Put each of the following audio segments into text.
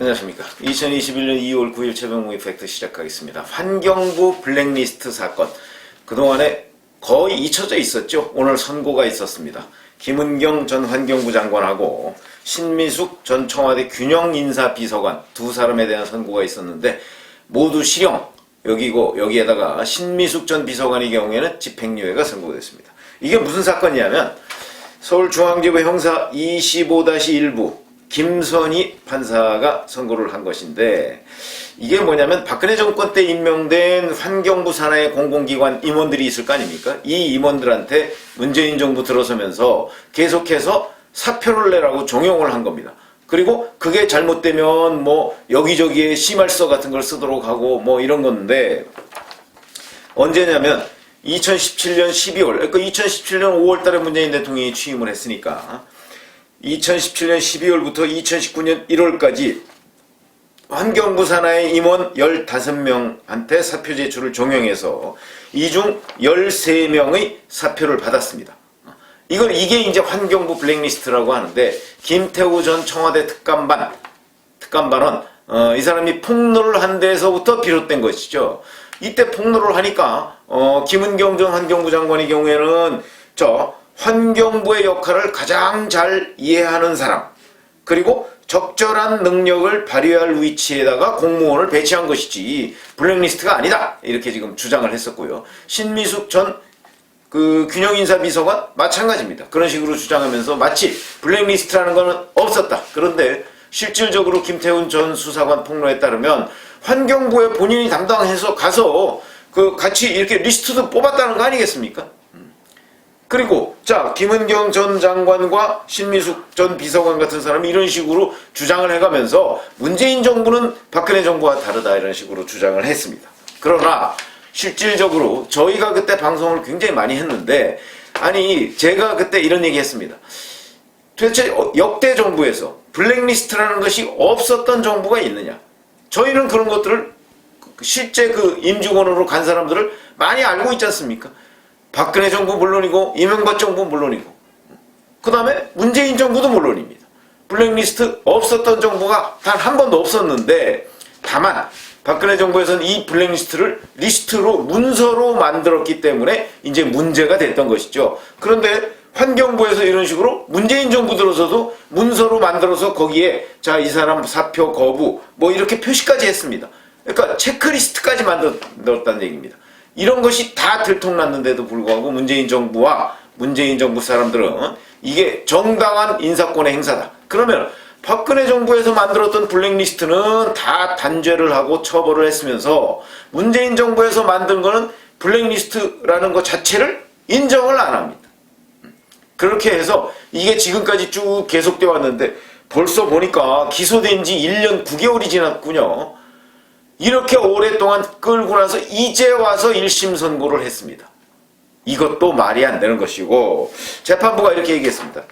안녕하십니까. 2021년 2월 9일 최병무 이펙트 시작하겠습니다. 환경부 블랙리스트 사건. 그동안에 거의 잊혀져 있었죠. 오늘 선고가 있었습니다. 김은경 전 환경부 장관하고 신미숙 전 청와대 균형인사비서관 두 사람에 대한 선고가 있었는데 모두 실형. 여기에다가 신미숙 전 비서관의 경우에는 집행유예가 선고됐습니다. 이게 무슨 사건이냐면 서울중앙지법 형사 25-1부 김선희 판사가 선고를 한 것인데, 이게 뭐냐면 박근혜 정권 때 임명된 환경부 산하의 공공기관 임원들이 있을 거 아닙니까? 이 임원들한테 문재인 정부 들어서면서 계속해서 사표를 내라고 종용을 한 겁니다. 그리고 그게 잘못되면 뭐 여기저기에 심할서 같은 걸 쓰도록 하고 뭐 이런 건데, 언제냐면 2017년 12월, 그러니까 2017년 5월 달에 문재인 대통령이 취임을 했으니까 2017년 12월부터 2019년 1월까지 환경부 산하의 임원 15명한테 사표 제출을 종용해서 이 중 13명의 사표를 받았습니다. 이게 이제 환경부 블랙리스트라고 하는데, 김태우 전 청와대 특감반은 이 사람이 폭로를 한 데서부터 비롯된 것이죠. 이때 폭로를 하니까 김은경 전 환경부 장관의 경우에는 환경부의 역할을 가장 잘 이해하는 사람, 그리고 적절한 능력을 발휘할 위치에다가 공무원을 배치한 것이지 블랙리스트가 아니다, 이렇게 지금 주장을 했었고요. 신미숙 전 균형인사비서관 마찬가지입니다. 그런 식으로 주장하면서 마치 블랙리스트라는 것은 없었다. 그런데 실질적으로 김태훈 전 수사관 폭로에 따르면 환경부에 본인이 담당해서 가서 같이 이렇게 리스트도 뽑았다는 거 아니겠습니까? 그리고 김은경 전 장관과 신미숙 전 비서관 같은 사람이 이런 식으로 주장을 해가면서 문재인 정부는 박근혜 정부와 다르다, 이런 식으로 주장을 했습니다. 그러나 실질적으로 저희가 그때 방송을 굉장히 많이 했는데, 아니 제가 그때 이런 얘기 했습니다. 도대체 역대 정부에서 블랙리스트라는 것이 없었던 정부가 있느냐? 저희는 그런 것들을 실제 임직원으로 간 사람들을 많이 알고 있지 않습니까? 박근혜 정부 물론이고 이명박 정부 물론이고 그 다음에 문재인 정부도 물론입니다. 블랙리스트 없었던 정부가 단 한 번도 없었는데, 다만 박근혜 정부에서는 이 블랙리스트를 리스트로 문서로 만들었기 때문에 이제 문제가 됐던 것이죠. 그런데 환경부에서 이런 식으로 문재인 정부 들어서도 문서로 만들어서 거기에 이 사람 사표 거부 뭐 이렇게 표시까지 했습니다. 그러니까 체크리스트까지 만들었다는 얘기입니다. 이런 것이 다 들통났는데도 불구하고 문재인 정부와 문재인 정부 사람들은 이게 정당한 인사권의 행사다. 그러면 박근혜 정부에서 만들었던 블랙리스트는 다 단죄를 하고 처벌을 했으면서 문재인 정부에서 만든 거는 블랙리스트라는 것 자체를 인정을 안 합니다. 그렇게 해서 이게 지금까지 쭉 계속되어 왔는데, 벌써 보니까 기소된 지 1년 9개월이 지났군요. 이렇게 오랫동안 끌고 나서 이제 와서 1심 선고를 했습니다. 이것도 말이 안 되는 것이고, 재판부가 이렇게 얘기했습니다.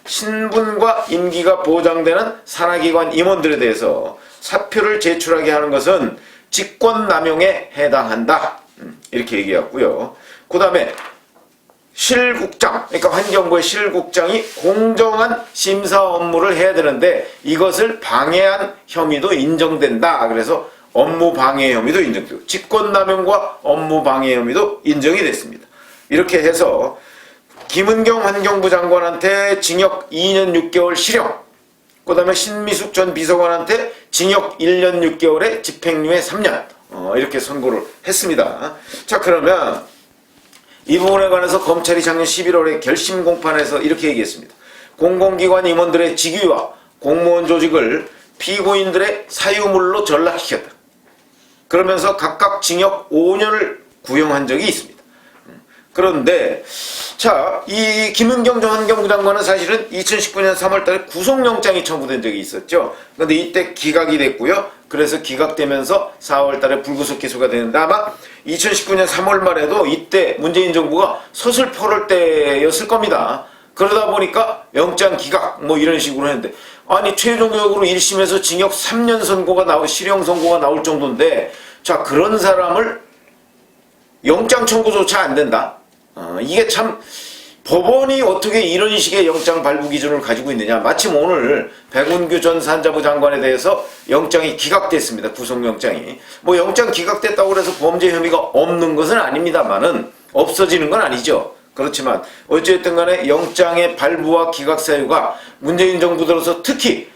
신분과 임기가 보장되는 산하기관 임원들에 대해서 사표를 제출하게 하는 것은 직권남용에 해당한다, 이렇게 얘기했고요. 그 다음에 실국장, 그러니까 환경부의 실국장이 공정한 심사 업무를 해야 되는데 이것을 방해한 혐의도 인정된다. 그래서 업무방해 혐의도 인정되고 직권남용과 업무방해 혐의도 인정이 됐습니다. 이렇게 해서 김은경 환경부 장관한테 징역 2년 6개월 실형, 그 다음에 신미숙 전 비서관한테 징역 1년 6개월에 집행유예 3년, 이렇게 선고를 했습니다. 그러면 이 부분에 관해서 검찰이 작년 11월에 결심 공판에서 이렇게 얘기했습니다. 공공기관 임원들의 직위와 공무원 조직을 피고인들의 사유물로 전락시켰다. 그러면서 각각 징역 5년을 구형한 적이 있습니다. 그런데 이 김은경 전 환경부 장관은 사실은 2019년 3월 달에 구속영장이 청구된 적이 있었죠. 그런데 이때 기각이 됐고요. 그래서 기각되면서 4월 달에 불구속 기소가 되는데, 아마 2019년 3월 말에도 이때 문재인 정부가 서슬퍼럴 때였을 겁니다. 그러다 보니까 영장 기각 뭐 이런 식으로 했는데, 아니 최종적으로 1심에서 징역 3년 실형 선고가 나올 정도인데, 그런 사람을 영장 청구조차 안 된다. 이게 참 법원이 어떻게 이런 식의 영장 발부 기준을 가지고 있느냐. 마침 오늘 백운규 전 산자부 장관에 대해서 영장이 기각됐습니다. 구속영장이. 뭐 영장 기각됐다고 해서 범죄 혐의가 없는 것은 아닙니다만은 없어지는 건 아니죠. 그렇지만 어쨌든 간에 영장의 발부와 기각 사유가 문재인 정부 들어서 특히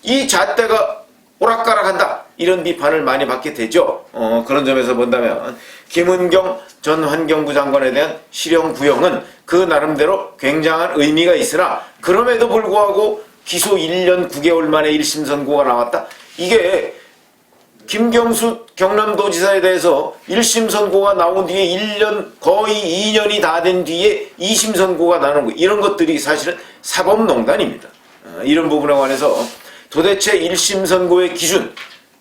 이 잣대가 오락가락한다 이런 비판을 많이 받게 되죠. 그런 점에서 본다면 김은경 전 환경부 장관에 대한 실형 구형은 그 나름대로 굉장한 의미가 있으나 그럼에도 불구하고 기소 1년 9개월 만에 1심 선고가 나왔다. 이게 김경수 경남도지사에 대해서 1심 선고가 나온 뒤에 1년 거의 2년이 다 된 뒤에 2심 선고가 나는 거 이런 것들이 사실은 사법농단입니다. 이런 부분에 관해서 도대체 1심 선고의 기준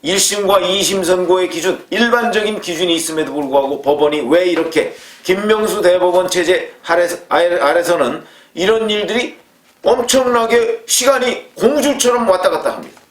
1심과 2심 선고의 기준 일반적인 기준이 있음에도 불구하고 법원이 왜 이렇게 김명수 대법원 체제 아래서는 이런 일들이 엄청나게 시간이 공줄처럼 왔다 갔다 합니다.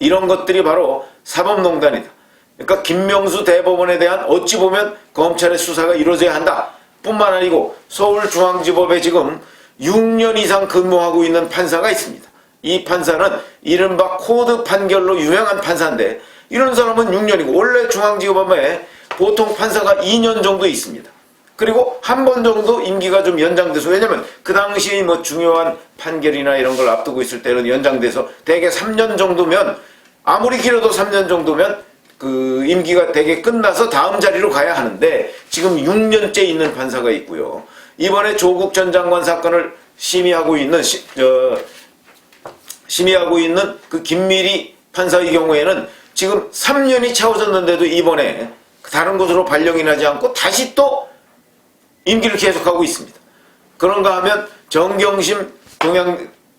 이런 것들이 바로 사법농단이다. 그러니까 김명수 대법원에 대한 어찌 보면 검찰의 수사가 이루어져야 한다 뿐만 아니고 서울중앙지법에 지금 6년 이상 근무하고 있는 판사가 있습니다. 이 판사는 이른바 코드 판결로 유명한 판사인데 이런 사람은 6년이고 원래 중앙지법에 보통 판사가 2년 정도 있습니다. 그리고 한 번 정도 임기가 좀 연장돼서 왜냐면 그 당시에 뭐 중요한 판결이나 이런 걸 앞두고 있을 때는 연장돼서 대개 3년 정도면 아무리 길어도 3년 정도면 그 임기가 대개 끝나서 다음 자리로 가야 하는데 지금 6년째 있는 판사가 있고요. 이번에 조국 전 장관 사건을 심의하고 있는 그 김미리 판사의 경우에는 지금 3년이 채워졌는데도 이번에 다른 곳으로 발령이 나지 않고 다시 또 임기를 계속하고 있습니다. 그런가 하면 정경심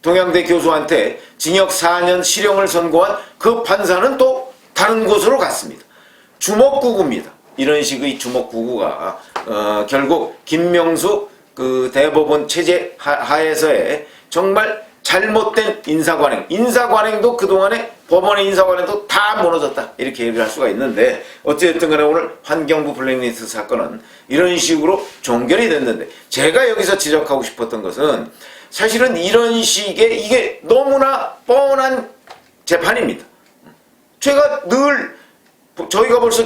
동양대 교수한테 징역 4년 실형을 선고한 그 판사는 또 다른 곳으로 갔습니다. 주먹구구입니다. 이런 식의 주먹구구가 결국 김명수 그 대법원 체제 하에서의 정말 잘못된 인사관행도 그동안에 법원의 인사관행도 다 무너졌다 이렇게 얘기를 할 수가 있는데 어쨌든 간에 오늘 환경부 블랙리스트 사건은 이런 식으로 종결이 됐는데 제가 여기서 지적하고 싶었던 것은 사실은 이런 식의 이게 너무나 뻔한 재판입니다. 제가 늘 저희가 벌써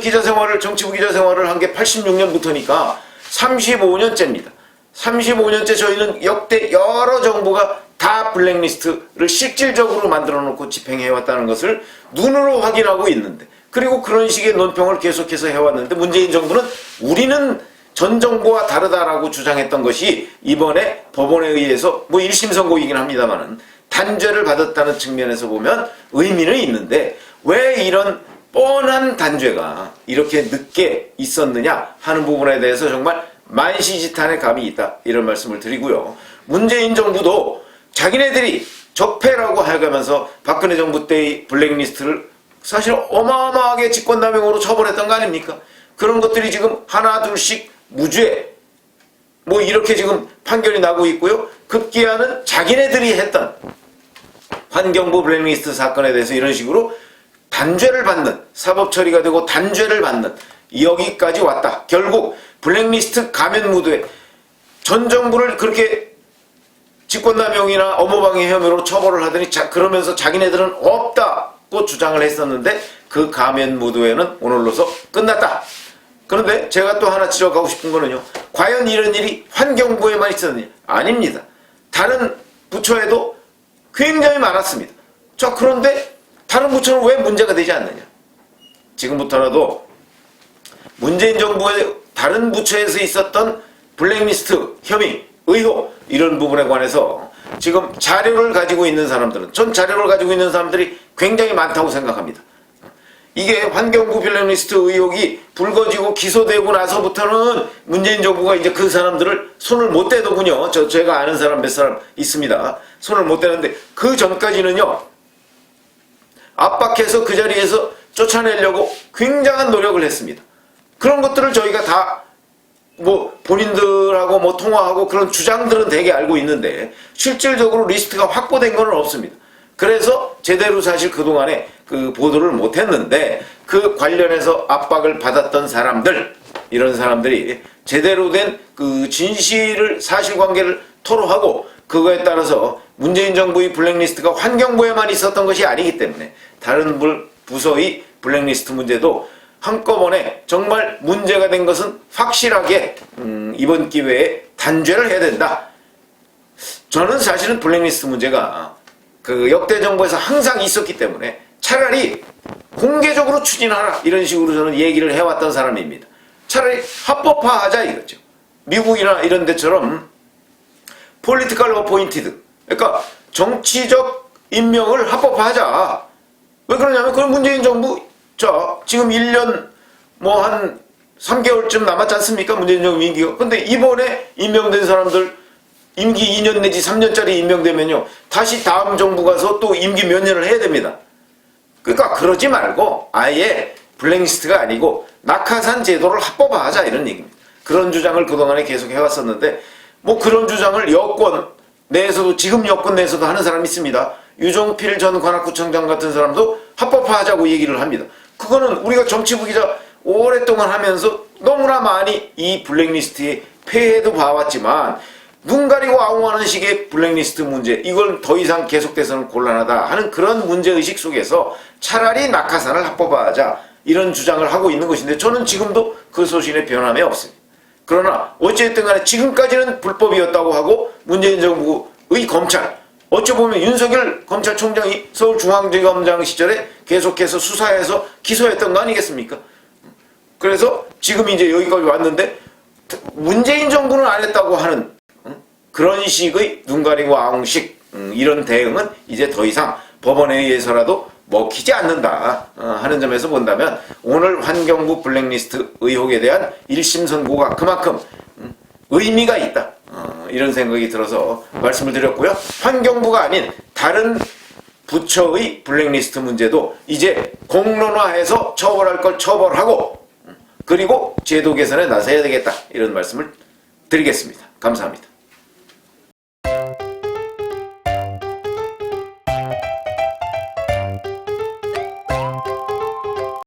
정치부 기자 생활을 한 게 86년부터니까 35년째입니다. 35년째 저희는 역대 여러 정부가 다 블랙리스트를 실질적으로 만들어 놓고 집행해왔다는 것을 눈으로 확인하고 있는데 그리고 그런 식의 논평을 계속해서 해왔는데 문재인 정부는 우리는 전 정부와 다르다라고 주장했던 것이 이번에 법원에 의해서 뭐 1심 선고이긴 합니다만은 단죄를 받았다는 측면에서 보면 의미는 있는데 왜 이런 뻔한 단죄가 이렇게 늦게 있었느냐 하는 부분에 대해서 정말 만시지탄의 감이 있다 이런 말씀을 드리고요. 문재인 정부도 자기네들이 적폐라고 해가면서 박근혜 정부 때의 블랙리스트를 사실 어마어마하게 직권남용으로 처벌했던 거 아닙니까? 그런 것들이 지금 하나 둘씩 무죄 뭐 이렇게 지금 판결이 나고 있고요. 급기야는 자기네들이 했던 환경부 블랙리스트 사건에 대해서 이런 식으로 단죄를 받는 사법 처리가 되고 단죄를 받는 여기까지 왔다. 결국 블랙리스트 가면 무도에 전 정부를 그렇게 직권남용이나 업무방해 혐의로 처벌을 하더니 그러면서 자기네들은 없다고 주장을 했었는데 그 가면 무도회는 오늘로서 끝났다. 그런데 제가 또 하나 지적하고 싶은 거는요. 과연 이런 일이 환경부에만 있었느냐? 아닙니다. 다른 부처에도 굉장히 많았습니다. 자, 그런데 다른 부처는 왜 문제가 되지 않느냐? 지금부터라도 문재인 정부의 다른 부처에서 있었던 블랙리스트 혐의, 의혹 이런 부분에 관해서 지금 자료를 가지고 있는 사람들은 전 자료를 가지고 있는 사람들이 굉장히 많다고 생각합니다. 이게 환경부 블랙리스트 의혹이 불거지고 기소되고 나서부터는 문재인 정부가 이제 그 사람들을 손을 못 대더군요. 제가 아는 사람 몇 사람 있습니다. 손을 못 대는데 그 전까지는요. 압박해서 그 자리에서 쫓아내려고 굉장한 노력을 했습니다. 그런 것들을 저희가 다 뭐 본인들하고 뭐 통화하고 그런 주장들은 되게 알고 있는데 실질적으로 리스트가 확보된 건 없습니다. 그래서 제대로 사실 그동안에 그 보도를 못했는데 그 관련해서 압박을 받았던 사람들 이런 사람들이 제대로 된 그 진실을 사실관계를 토로하고 그거에 따라서 문재인 정부의 블랙리스트가 환경부에만 있었던 것이 아니기 때문에 다른 부서의 블랙리스트 문제도 한꺼번에 정말 문제가 된 것은 확실하게 이번 기회에 단죄를 해야 된다. 저는 사실은 블랙리스트 문제가 그 역대 정부에서 항상 있었기 때문에 차라리 공개적으로 추진하라 이런 식으로 저는 얘기를 해왔던 사람입니다. 차라리 합법화하자 이거죠. 미국이나 이런 데처럼 political appointed, 그러니까 정치적 임명을 합법화하자. 왜 그러냐면 그건 문재인 정부 지금 1년 한 3개월쯤 남았지 않습니까? 문재인 정부 임기가. 근데 이번에 임명된 사람들 임기 2년 내지 3년짜리 임명되면요 다시 다음 정부 가서 또 임기 몇 년을 해야 됩니다. 그러니까 그러지 말고 아예 블랙리스트가 아니고 낙하산 제도를 합법화하자 이런 얘기입니다. 그런 주장을 그동안에 계속 해왔었는데 그런 주장을 여권 내에서도 지금 여권 내에서도 하는 사람이 있습니다. 유종필 전 관악구청장 같은 사람도 합법화하자고 얘기를 합니다. 그거는 우리가 정치부 기자 오랫동안 하면서 너무나 많이 이 블랙리스트의 폐해도 봐왔지만 눈 가리고 아웅하는 식의 블랙리스트 문제, 이걸 더 이상 계속돼서는 곤란하다 하는 그런 문제의식 속에서 차라리 낙하산을 합법화하자 이런 주장을 하고 있는 것인데 저는 지금도 그 소신에 변함이 없습니다. 그러나 어쨌든 간에 지금까지는 불법이었다고 하고 문재인 정부의 검찰, 어찌 보면 윤석열 검찰총장이 서울중앙지검장 시절에 계속해서 수사해서 기소했던 거 아니겠습니까? 그래서 지금 이제 여기까지 왔는데 문재인 정부는 안 했다고 하는 그런 식의 눈 가리고 아웅식 이런 대응은 이제 더 이상 법원에 의해서라도 먹히지 않는다 하는 점에서 본다면 오늘 환경부 블랙리스트 의혹에 대한 1심 선고가 그만큼 의미가 있다 이런 생각이 들어서 말씀을 드렸고요. 환경부가 아닌 다른 부처의 블랙리스트 문제도 이제 공론화해서 처벌할 걸 처벌하고 그리고 제도 개선에 나서야 되겠다 이런 말씀을 드리겠습니다. 감사합니다.